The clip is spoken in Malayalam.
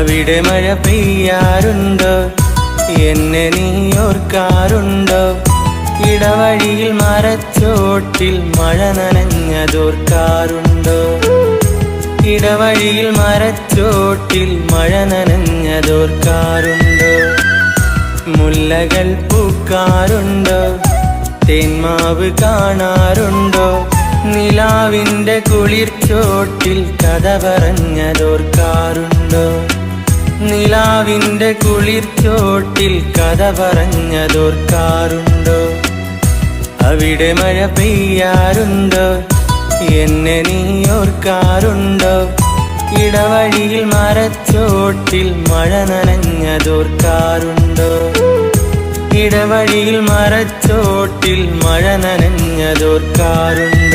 അവിടെ മഴ പെയ്യാറുണ്ടോ? എന്നെ നീ ഓർക്കാറുണ്ടോ? ഇടവഴിയിൽ മരച്ചോട്ടിൽ മഴ നനഞ്ഞതോർക്കാറുണ്ടോ? ഇടവഴിയിൽ മരച്ചോട്ടിൽ മഴ നനഞ്ഞതോർക്കാറുണ്ടോ? മുല്ലകൾ പൂക്കാറുണ്ടോ? തേന്മാവ് കാണാറുണ്ടോ? നിലാവിൻ്റെ കുളിർച്ചോട്ടിൽ കഥ പറഞ്ഞതോർക്കാറുണ്ടോ? നിലാവിൻ്റെ കുളിർച്ചോട്ടിൽ കഥ പറഞ്ഞതോർക്കാറുണ്ടോ? അവിടെ മഴ പെയ്യാറുണ്ടോ? എന്നെ നീ ഓർക്കാറുണ്ടോ? ഇടവഴിയിൽ മരച്ചോട്ടിൽ മഴ നനഞ്ഞതോർക്കാറുണ്ടോ? ഇടവഴിയിൽ മരച്ചോട്ടിൽ മഴ നനഞ്ഞതോർക്കാറുണ്ടോ?